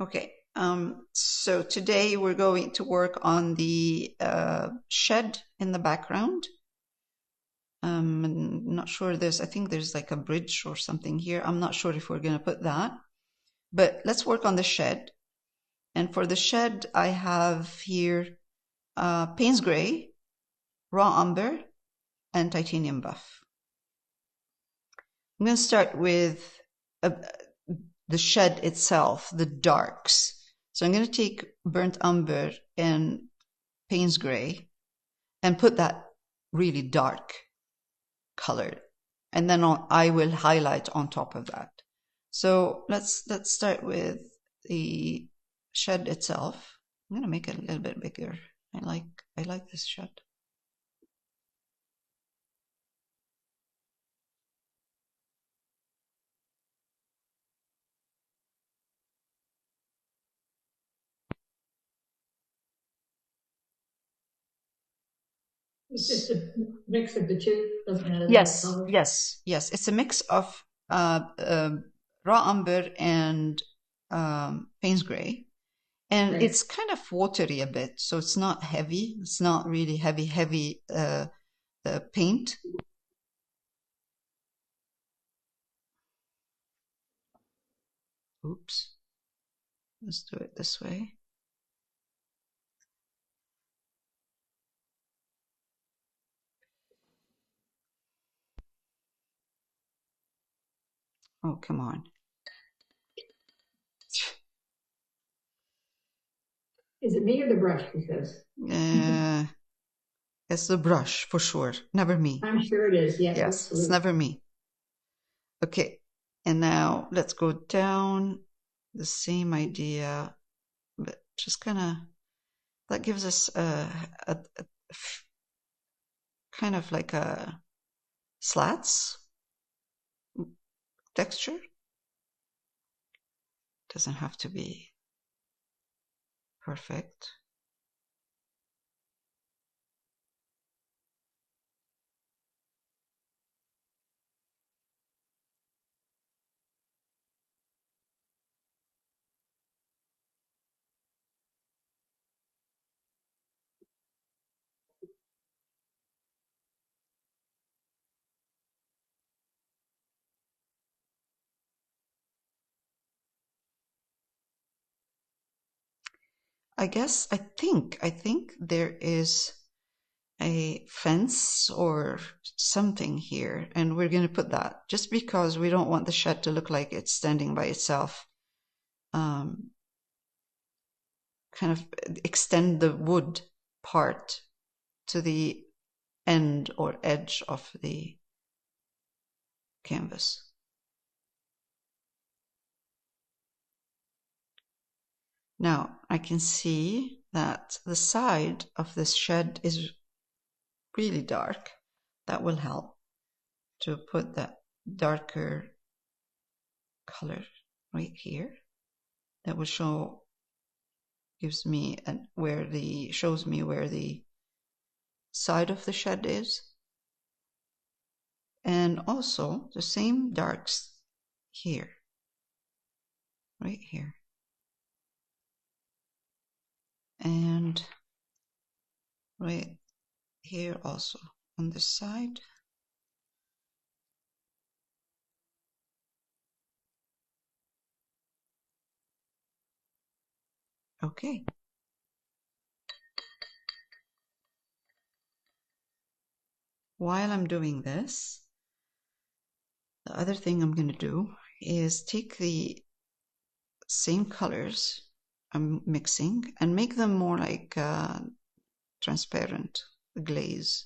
Okay, so today we're going to work on the shed in the background. I'm not sure I think there's like a bridge or something here. I'm not sure if we're going to put that, but let's work on the shed. And for the shed, I have here Payne's Gray, Raw Umber, and Titanium Buff. I'm going to start with the shed itself, the darks. So I'm going to take Burnt Umber and Payne's Gray and put that really dark color. And then I will highlight on top of that. So let's start with the shed itself. I'm going to make it a little bit bigger. I like this shed. It's just a mix of the two, doesn't matter. Yes. It's a mix of raw umber and Payne's Gray. And right. It's kind of watery a bit, so it's not heavy. It's not really heavy paint. Oops. Let's do it this way. Oh, come on. Is it me or the brush? Because it's the brush for sure. Never me. I'm sure it is. Yes, yes, it's never me. Okay, and now let's go down. The same idea, but just kind of that gives us a kind of like a slats texture. Doesn't have to be perfect. I think there is a fence or something here, and we're going to put that just because we don't want the shed to look like it's standing by itself. Kind of extend the wood part to the end or edge of the canvas. Now I can see that the side of this shed is really dark. That will help to put that darker color right here. That will shows me where the side of the shed is. And also the same darks here, right here. And right here also on this side. Okay. While I'm doing this, the other thing I'm going to do is take the same colors I'm mixing and make them more like transparent glaze.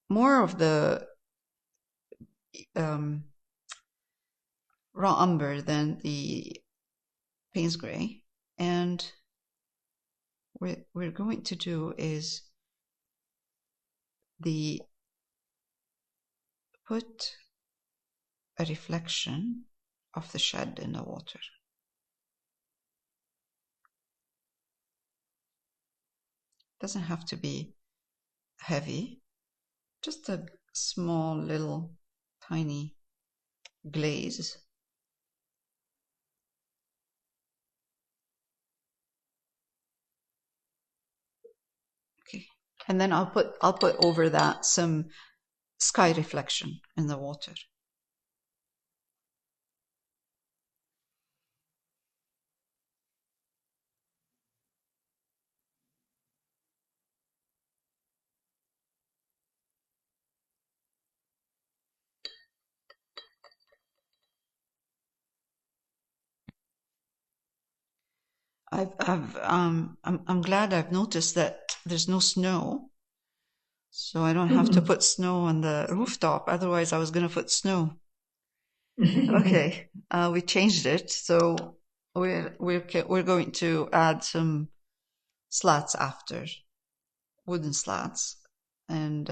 More of the raw umber than the Payne's Gray. And what we're going to do is put a reflection of the shed in the water. Doesn't have to be heavy, just a small little tiny glaze. And then I'll put over that some sky reflection in the water. I'm glad I've noticed that there's no snow, so I don't have to put snow on the rooftop. Otherwise, I was going to put snow. Okay, we changed it, so we're going to add some slats after, wooden slats, and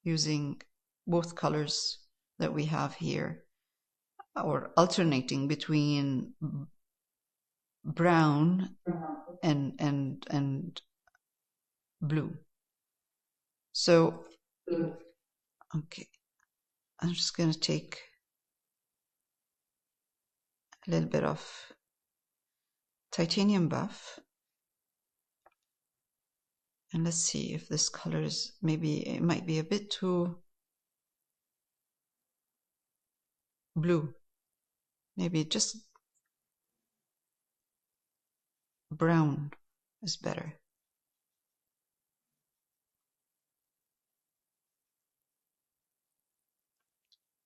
using both colors that we have here, or alternating between brown and blue. So, okay, I'm just going to take a little bit of titanium buff, and let's see if this color is, maybe it might be a bit too blue. Maybe just brown is better.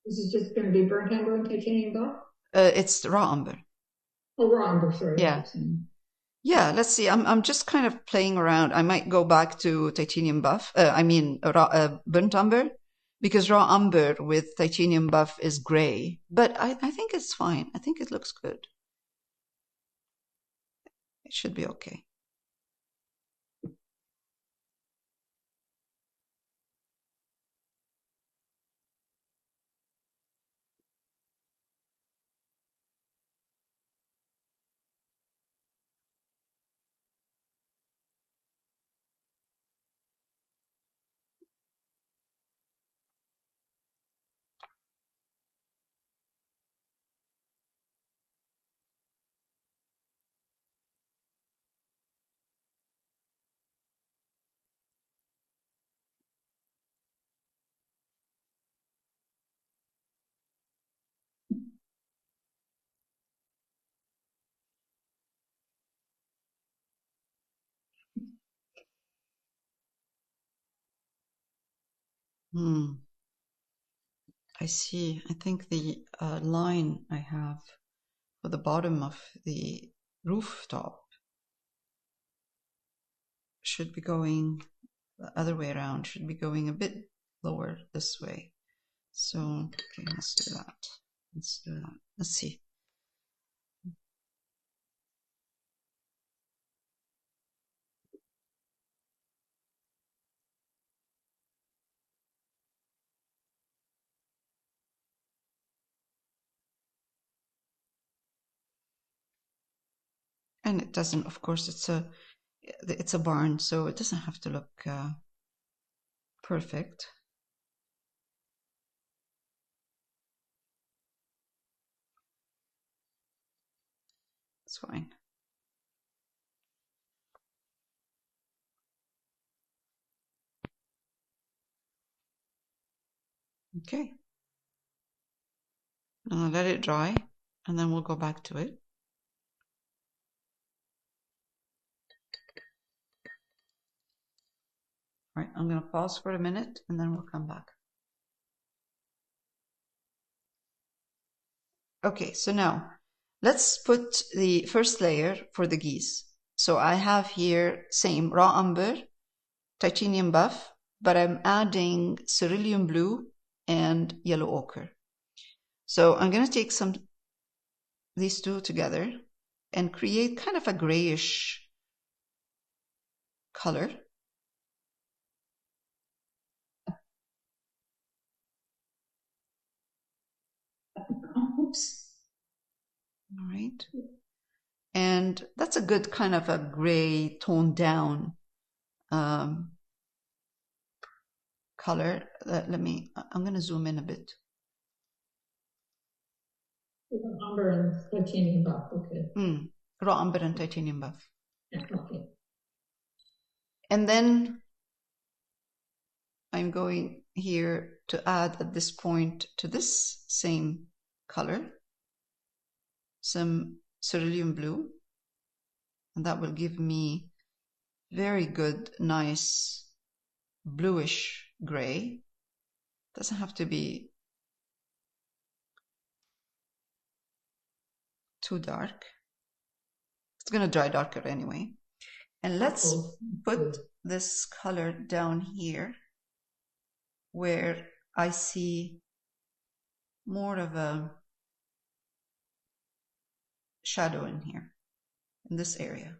This is just going to be burnt umber and titanium buff? It's raw umber. Oh, raw umber, sorry. Yeah. Yeah, let's see. I'm just kind of playing around. I might go back to titanium buff. Burnt umber, because raw umber with titanium buff is gray. But I think it's fine. I think it looks good. It should be okay. I see. I think the line I have for the bottom of the rooftop should be going the other way around, should be going a bit lower this way. So, okay, let's do that. Let's do that. Let's see. And it doesn't, of course, it's a barn, so it doesn't have to look perfect. It's fine. Okay. Now let it dry, and then we'll go back to it. All right, I'm going to pause for a minute, and then we'll come back. Okay, so now let's put the first layer for the geese. So I have here same raw umber, titanium buff, but I'm adding cerulean blue and yellow ochre. So I'm going to take these two together and create kind of a grayish color. Oops. All right. And that's a good kind of a gray toned down color. I'm going to zoom in a bit. Umber and titanium buff, okay. Raw umber and titanium buff. Yeah, okay. And then I'm going here to add at this point to this same color some cerulean blue, and that will give me very good, nice bluish gray. Doesn't have to be too dark. It's going to dry darker anyway. And let's put this color down here where I see more of a shadow in here, in this area.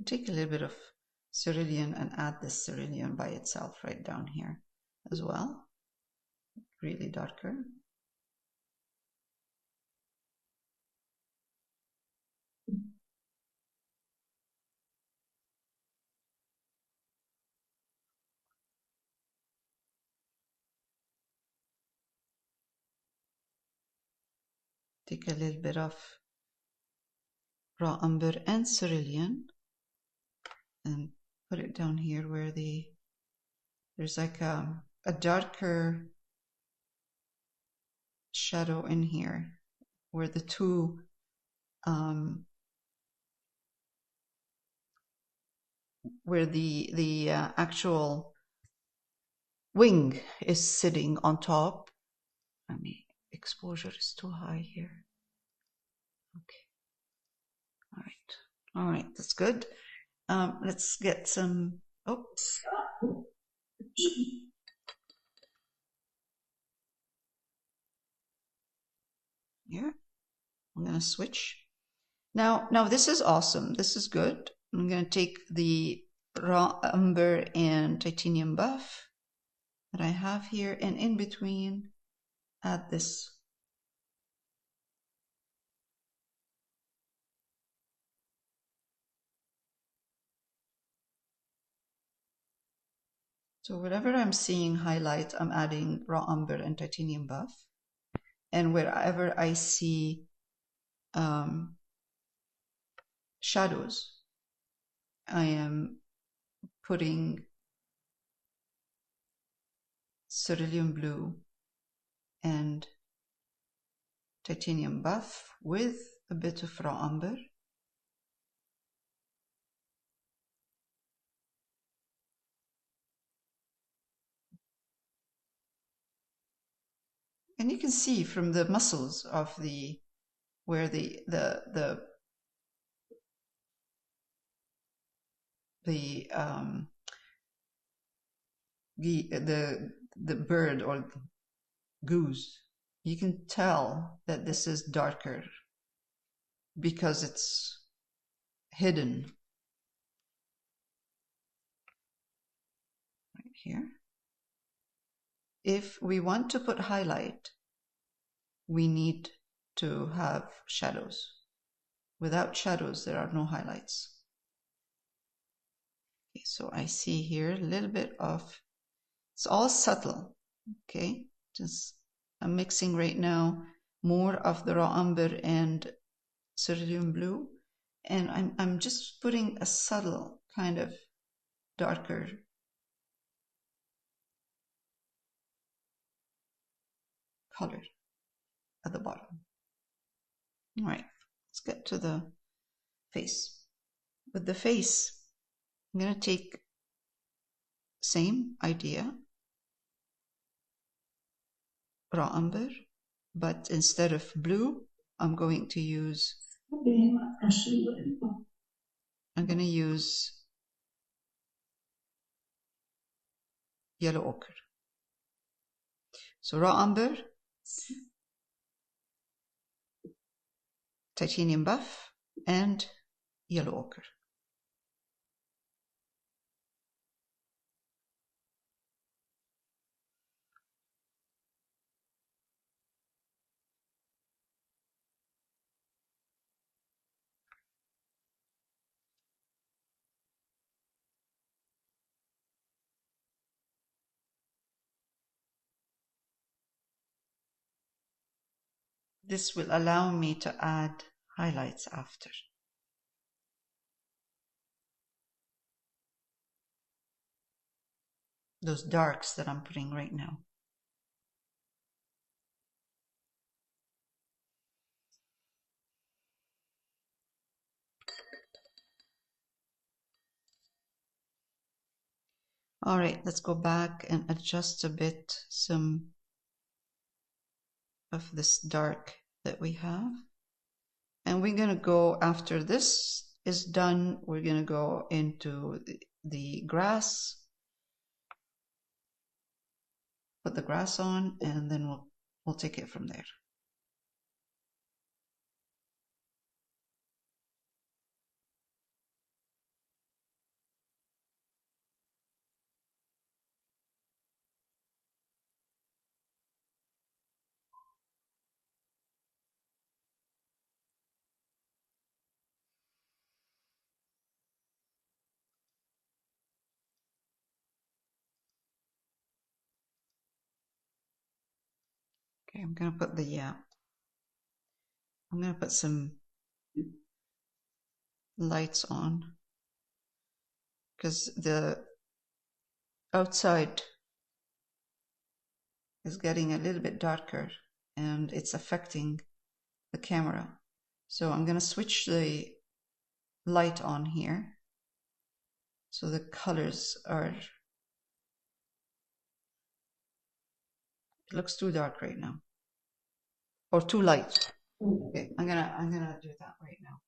Take a little bit of cerulean and add this cerulean by itself right down here as well. Really darker. Take a little bit of raw umber and cerulean and put it down here where there's like a darker shadow in here where the two where the actual wing is sitting on top. I mean, exposure is too high here. Okay. All right, that's good. Let's get some, here. I'm gonna switch. Now this is awesome. This is good. I'm gonna take the raw umber and titanium buff that I have here, and in between add this. So wherever I'm seeing highlight, I'm adding raw umber and titanium buff. And wherever I see shadows, I am putting cerulean blue and titanium buff with a bit of raw umber. And you can see from the muscles of where the bird or goose, you can tell that this is darker because it's hidden right here. If we want to put highlight, we need to have shadows. Without shadows, there are no highlights. Okay, so I see here a little bit of, it's all subtle, okay? I'm mixing right now more of the raw umber and cerulean blue, and I'm just putting a subtle kind of darker color at the bottom. All right, let's get to the face. With the face, I'm going to take same idea, raw umber, but instead of blue, I'm going to use yellow ochre. So raw umber, titanium buff, and yellow ochre. This will allow me to add highlights after. Those darks that I'm putting right now. All right, let's go back and adjust a bit some of this dark that we have. And we're going to go, after this is done, we're going to go into the grass, put the grass on, and then we'll take it from there. Okay, I'm going to put I'm going to put some lights on because the outside is getting a little bit darker and it's affecting the camera. So I'm going to switch the light on here so the colors are, it looks too dark right now or too light. Okay, I'm gonna do that right now.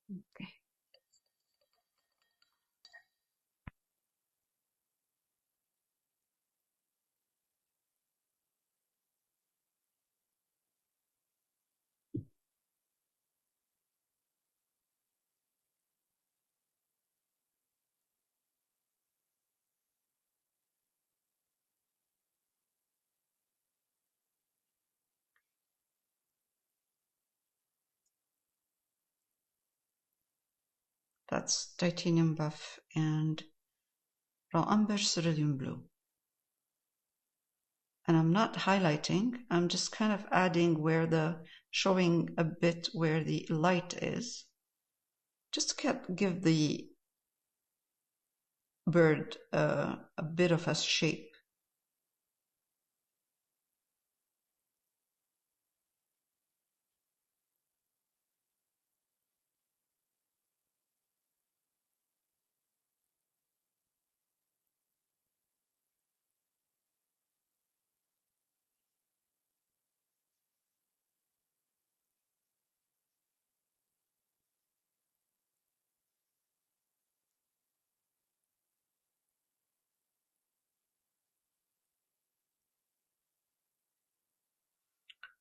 Okay. That's titanium buff and raw umber cerulean blue. And I'm not highlighting, I'm just kind of adding showing a bit where the light is, just to give the bird a bit of a shape.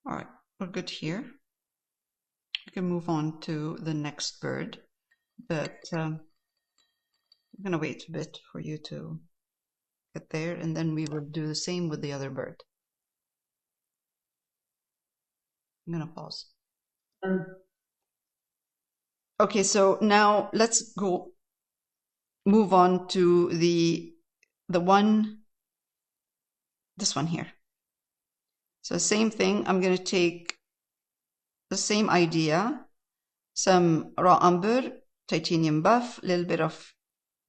All right, we're good here. We can move on to the next bird, but I'm going to wait a bit for you to get there, and then we will do the same with the other bird. I'm going to pause. Okay, so now let's move on to this one here. So same thing, I'm going to take the same idea, some raw umber, titanium buff, a little bit of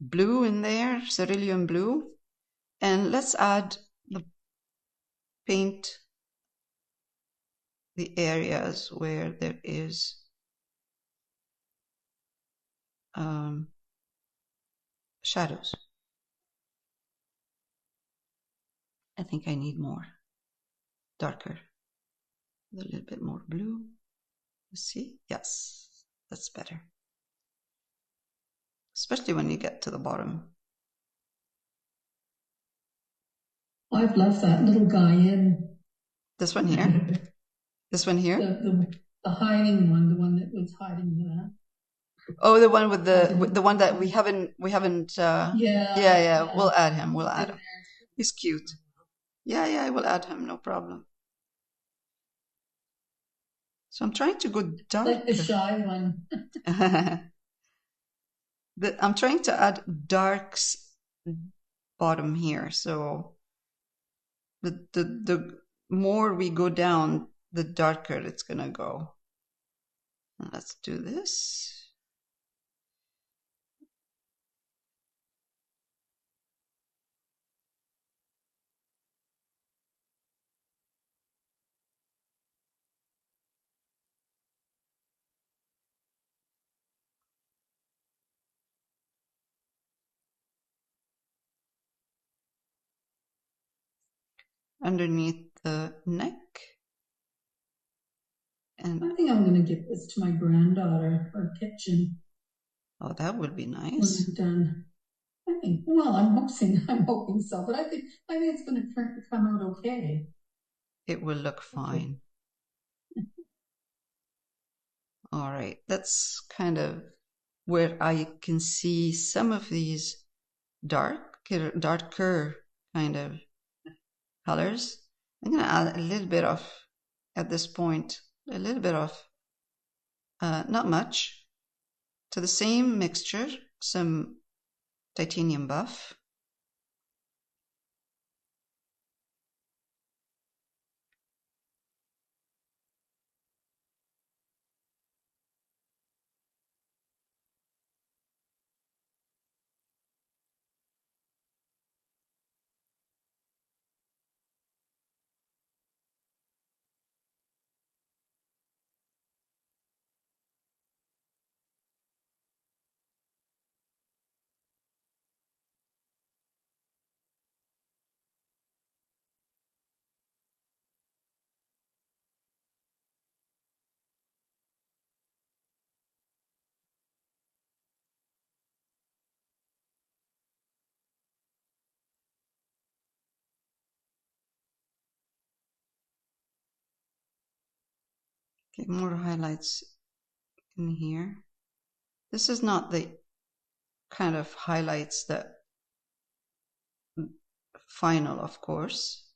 blue in there, cerulean blue, and let's paint the areas where there is shadows. I think I need more, darker, a little bit more blue. You see? Yes, that's better. Especially when you get to the bottom. I've left that little guy in. This one here? This one here? The hiding one, the one that was hiding that. Oh, the one with the one that we haven't yeah. We'll add him. We'll add him. He's cute. Yeah, we'll add him, no problem. So I'm trying to go darker. Like the shy one. I'm trying to add darks bottom here. So the more we go down, the darker it's gonna go. Let's do this. Underneath the neck. And I think I'm going to give this to my granddaughter for a kitchen. Oh, that would be nice. When I'm done. I think, well, I'm hoping so, but I think it's going to come out okay. It will look fine. Okay. All right, that's kind of where I can see some of these darker kind of colors. I'm going to add a little bit of, at this point, a little bit of, not much, to the same mixture, some titanium buff. Okay, more highlights in here. This is not the kind of highlights that final, of course.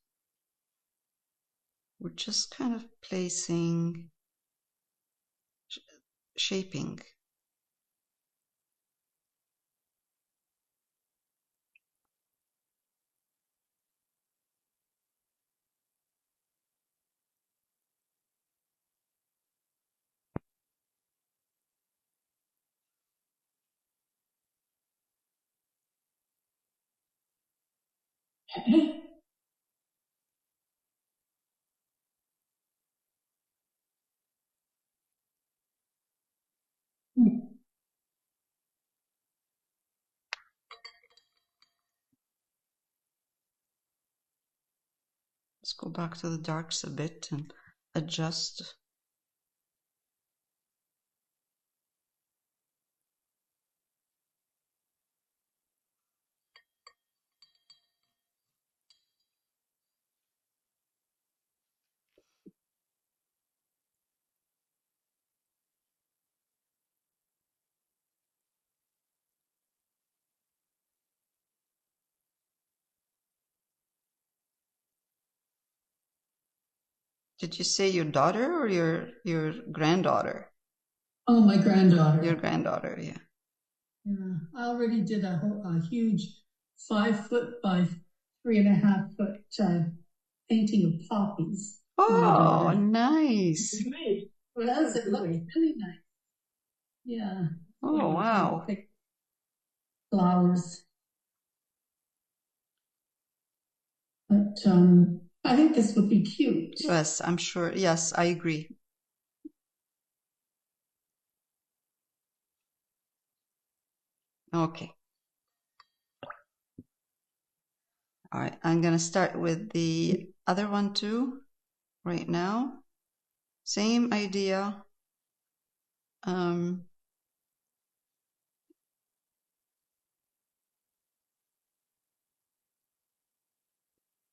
We're just kind of placing, shaping. Let's go back to the darks a bit and adjust. Did you say your daughter or your granddaughter? Oh, my granddaughter. Your granddaughter, yeah. Yeah, I already did a huge 5 foot by 3.5 foot painting of poppies. Oh, nice. Well, it looked really nice. Yeah. Oh, wow. Flowers. But I think this would be cute. Yes, I'm sure. Yes, I agree. Okay. All right, I'm going to start with the other one too right now. Same idea.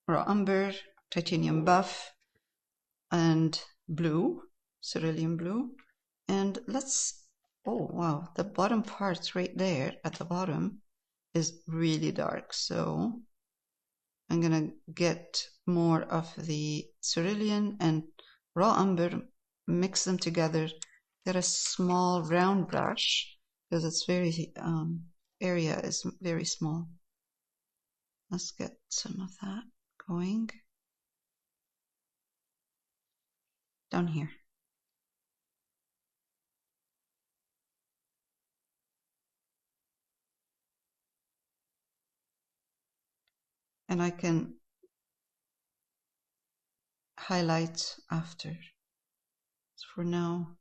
Raw umber, titanium buff. and blue, cerulean blue. And let's, oh wow, the bottom part right there at the bottom is really dark. So I'm gonna get more of the cerulean and raw umber, mix them together, get a small round brush because it's very, area is very small. Let's get some of that going down here. And I can highlight after. So for now,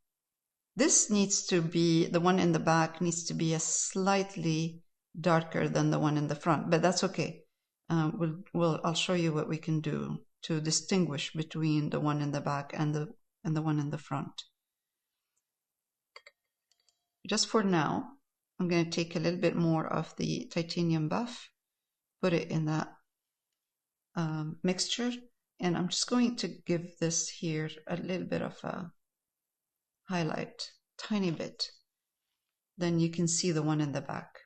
this needs to be, the one in the back needs to be a slightly darker than the one in the front, but that's okay. I'll show you what we can do to distinguish between the one in the back and the one in the front. Just for now, I'm going to take a little bit more of the titanium buff, put it in that mixture, and I'm just going to give this here a little bit of a highlight, tiny bit. Then you can see the one in the back.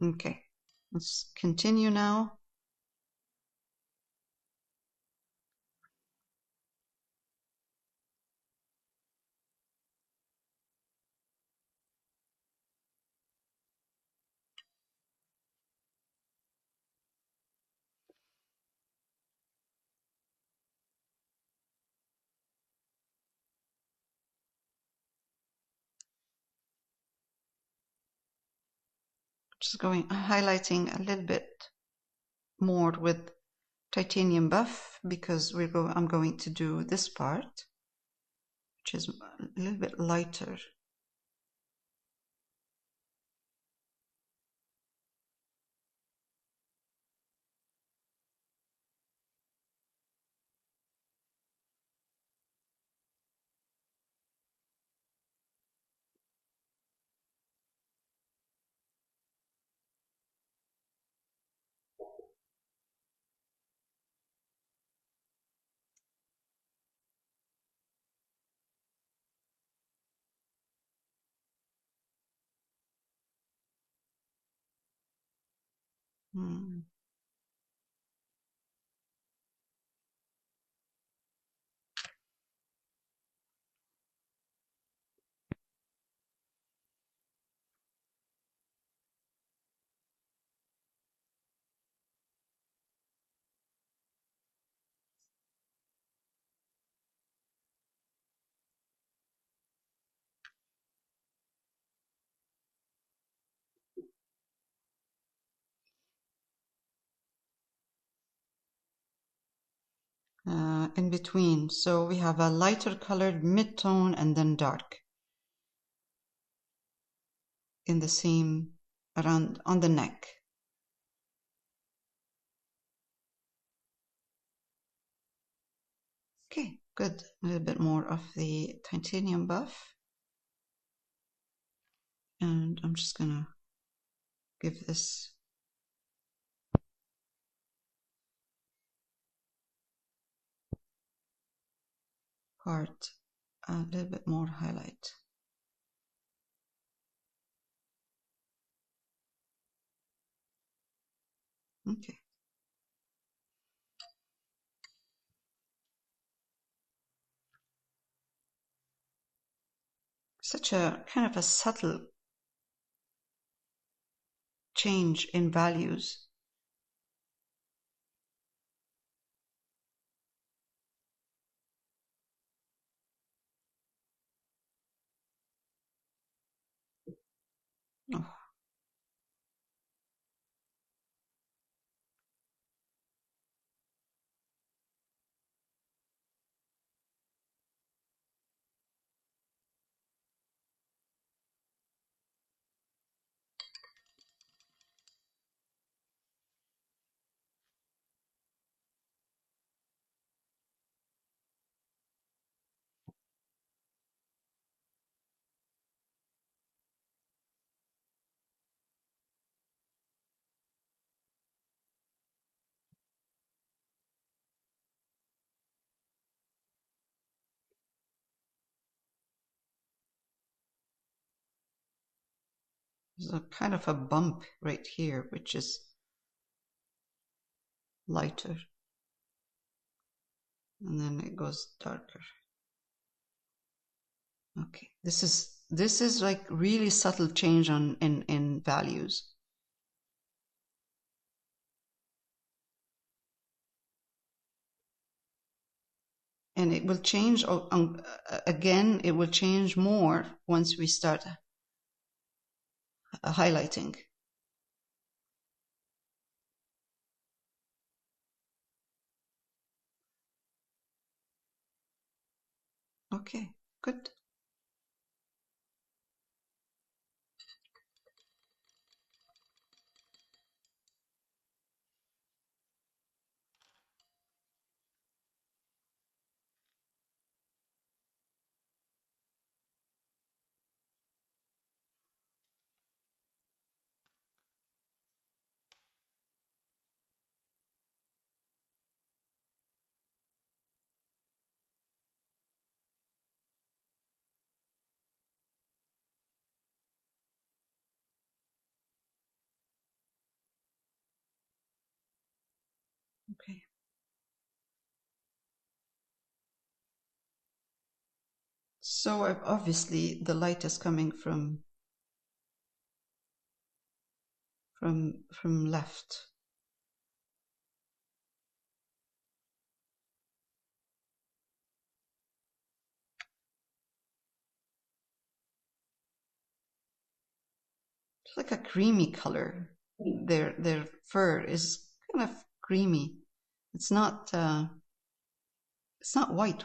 Okay, let's continue now. Just going, highlighting a little bit more with titanium buff because I'm going to do this part, which is a little bit lighter. In between. So we have a lighter colored mid-tone and then dark in the same, around on the neck. Okay, good. A little bit more of the titanium buff. And I'm just gonna give this part a little bit more highlight. Okay. Such a kind of a subtle change in values. Oh. There's a kind of a bump right here, which is lighter. And then it goes darker. Okay, this is like really subtle change in values. And it will change again, it will change more once we start highlighting. Okay, good. Okay. So obviously the light is coming from left. It's like a creamy color. Their fur is kind of creamy. It's not white.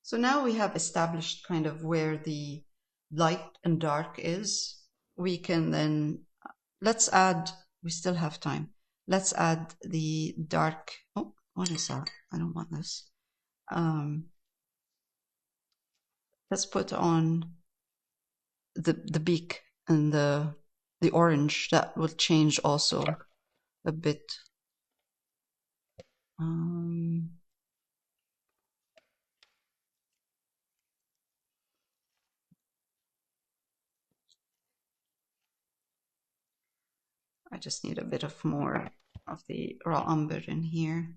So now we have established kind of where the light and dark is. We can then, let's add, we still have time. Let's add the dark. Oh, what is that? I don't want this. Let's put on the beak and the orange. That will change also a bit. I just need a bit of more of the raw umber in here.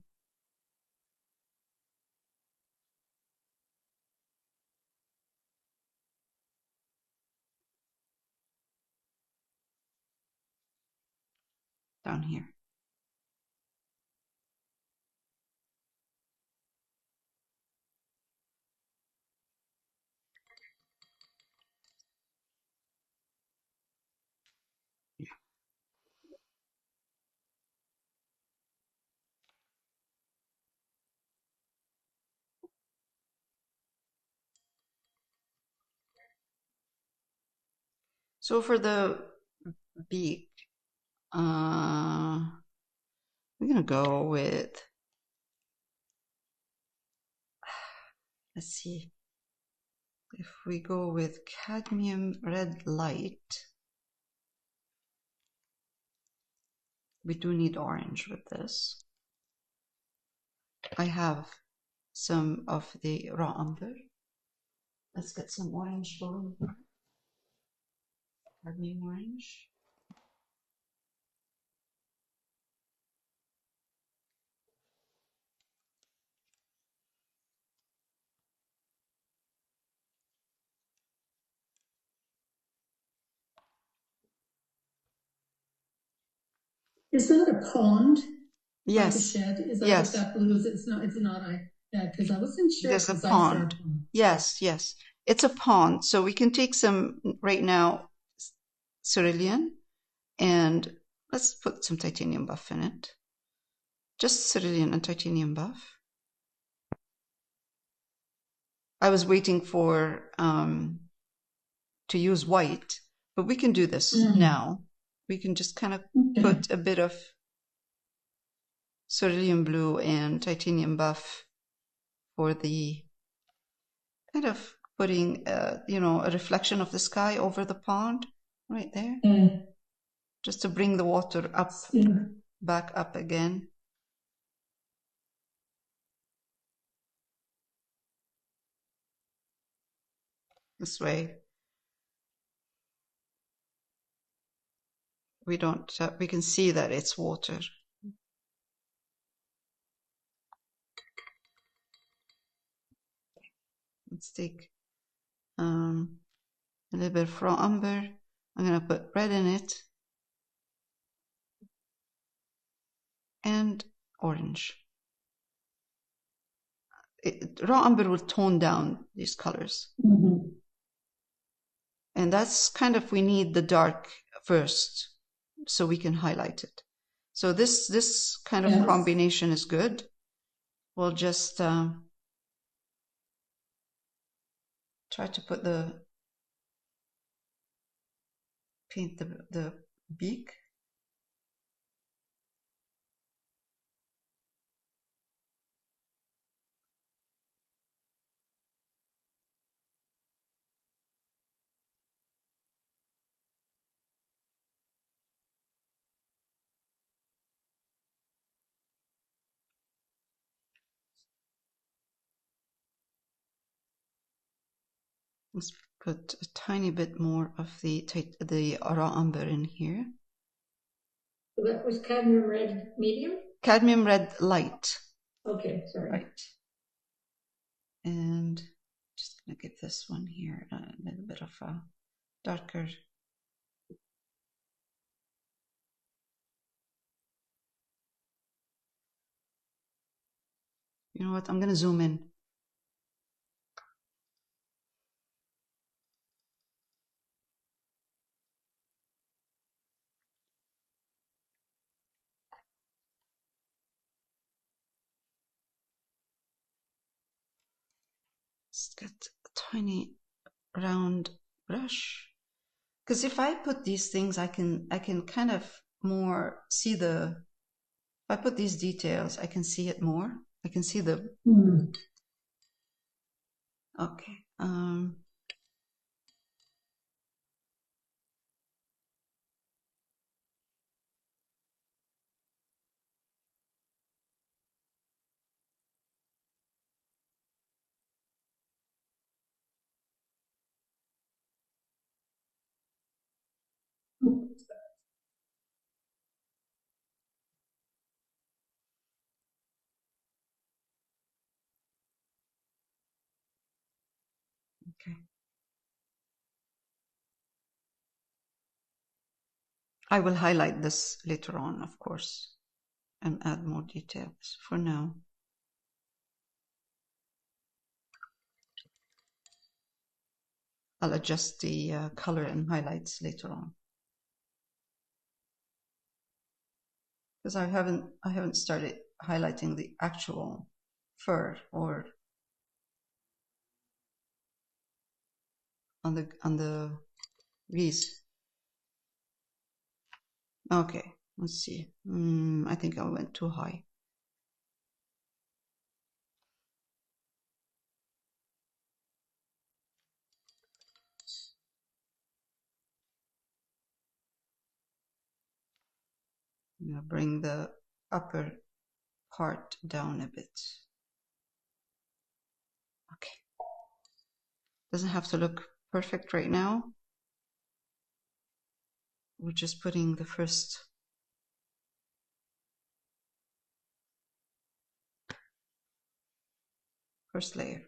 Down here. So for the beak, we're gonna go with, let's see, if we go with cadmium red light, we do need orange with this. I have some of the raw umber. Let's get some orange going. Cadmium orange. Is that a pond? Yes. Like a shed? Is that yes. what that blue is? It's not. Yeah, because I wasn't sure. There's a pond. Yes. It's a pond. So we can take some right now, cerulean, and let's put some titanium buff in it. Just cerulean and titanium buff. I was waiting for to use white, but we can do this now. We can just kind of put a bit of cerulean blue and titanium buff for the kind of putting, a reflection of the sky over the pond right there. just to bring the water up, back up again. This way. We don't, we can see that it's water. Let's take a little bit of raw umber. I'm going to put red in it and orange. Raw umber will tone down these colors. Mm-hmm. And that's kind of, we need the dark first so we can highlight it. So this kind of combination is good. We'll just try to put paint the beak. Let's put a tiny bit more of the raw umber in here. So that was cadmium red medium? Cadmium red light. Okay, sorry. Right. And just going to give this one here a little bit of a darker. You know what? I'm going to zoom in. Just get a tiny round brush. Because if I put these things, I can kind of more see the. If I put these details, I can see it more. I can see the. Okay. Okay. I will highlight this later on, of course, and add more details. For now, I'll adjust the color and highlights later on. Because I haven't started highlighting the actual fur or on the leaves. Okay, let's see. I think I went too high. I'm gonna bring the upper part down a bit. Okay. Doesn't have to look perfect right now. We're just putting the first layer.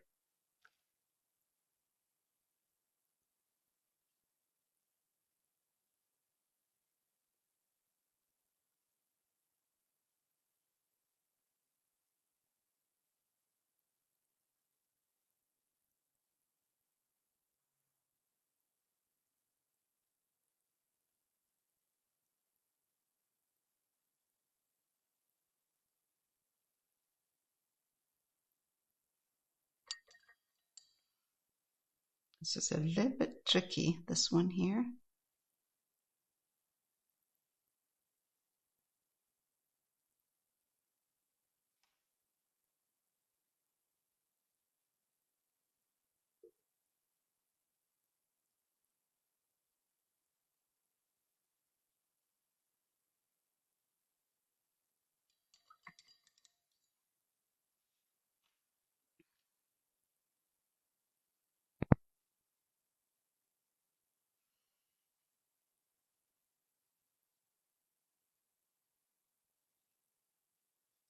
This is a little bit tricky, this one here.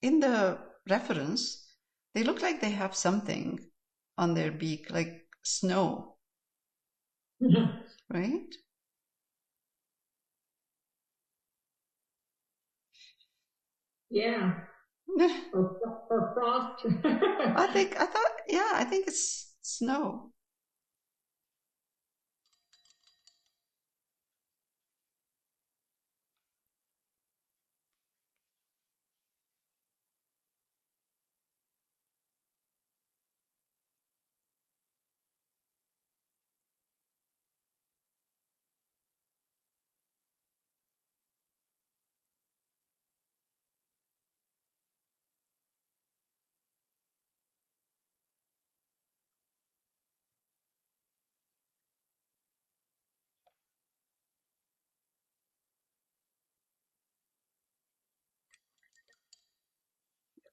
in the reference, they look like they have something on their beak, like snow, right? Yeah. Or frost. I think it's snow.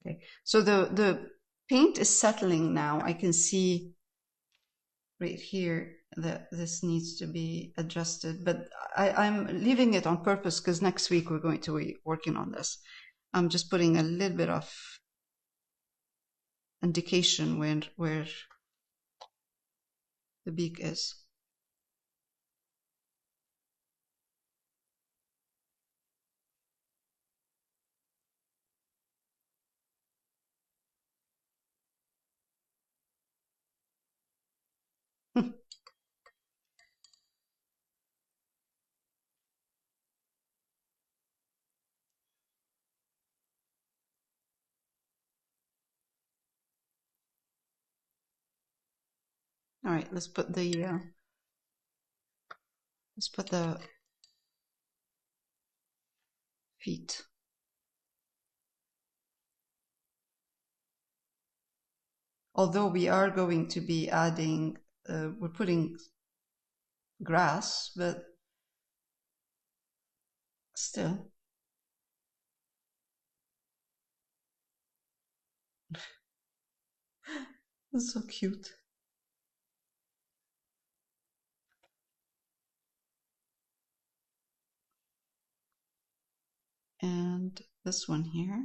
Okay, so the paint is settling now. I can see right here that this needs to be adjusted, but I'm leaving it on purpose because next week we're going to be working on this. I'm just putting a little bit of indication where the beak is. All right, let's put the feet. Although we are going to be adding, we're putting grass, but still. That's so cute. And this one here.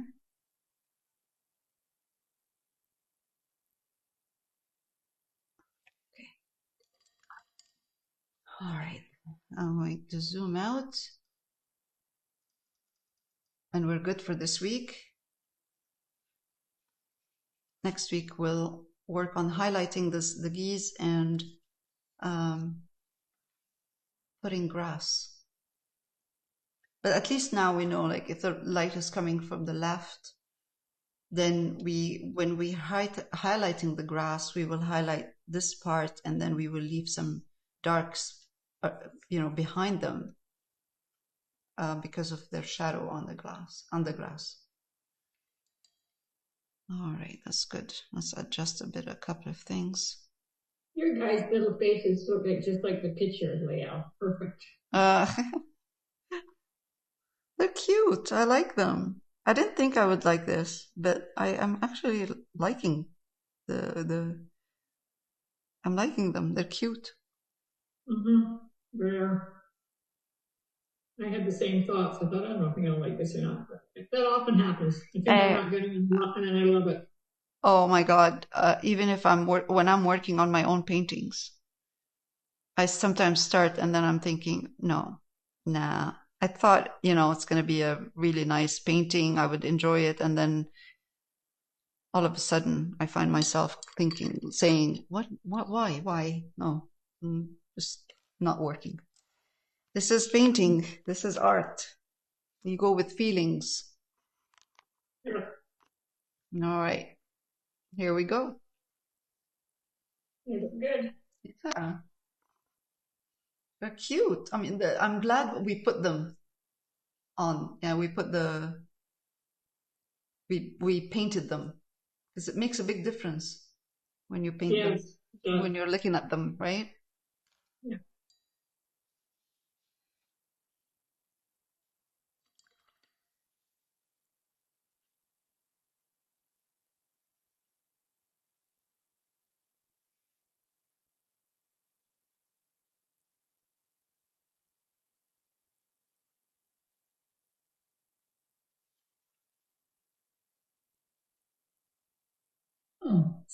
Okay. All right. I'm going to zoom out. And we're good for this week. Next week we'll work on highlighting the geese and putting grass. But at least now we know, like, if the light is coming from the left, then when we highlighting the grass, we will highlight this part, and then we will leave some darks, behind them, because of their shadow on the grass. All right, that's good. Let's adjust a couple of things. Your guys' little faces look like just like the picture layout. Perfect. They're cute. I like them. I didn't think I would like this, but I am actually liking I'm liking them. They're cute. Yeah. I had the same thoughts. I thought, I don't know if I'm going to like this or not. But that often happens. I think I'm not good enough, and I love it. Oh my God. Even if when I'm working on my own paintings, I sometimes start and then I'm thinking, no, nah. I thought, it's going to be a really nice painting. I would enjoy it. And then all of a sudden I find myself saying, why? No, just not working. This is painting. This is art. You go with feelings. Yeah. All right. Here we go. They look good. Yeah. They're cute. I mean, I'm glad we put them on. Yeah, we painted them because it makes a big difference when you paint them, when you're looking at them, right? Yeah.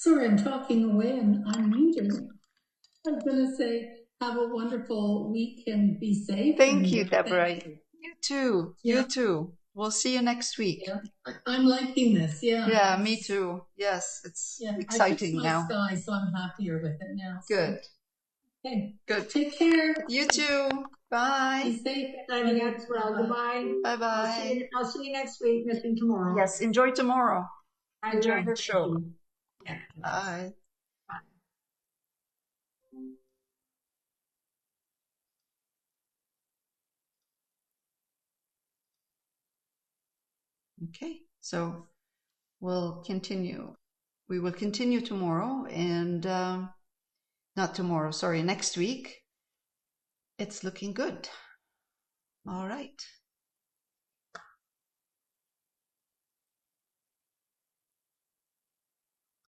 Sorry, I'm talking away and I'm muted. I was going to say, have a wonderful week and be safe. Thank you, Deborah. You too. Yeah. You too. We'll see you next week. Yeah. I'm liking this. Yeah. Yeah, me too. Yes, it's exciting now. Sky, so I'm happier with it now. Good. So. Okay. Good. Take care. You too. Bye. Be safe. As well. Goodbye. Bye-bye. I'll see you next week, missing tomorrow. Yes, enjoy tomorrow. I Enjoy the show. Yeah. Bye. Okay, so we'll continue. We will continue tomorrow and not tomorrow, sorry, next week. It's looking good. All right.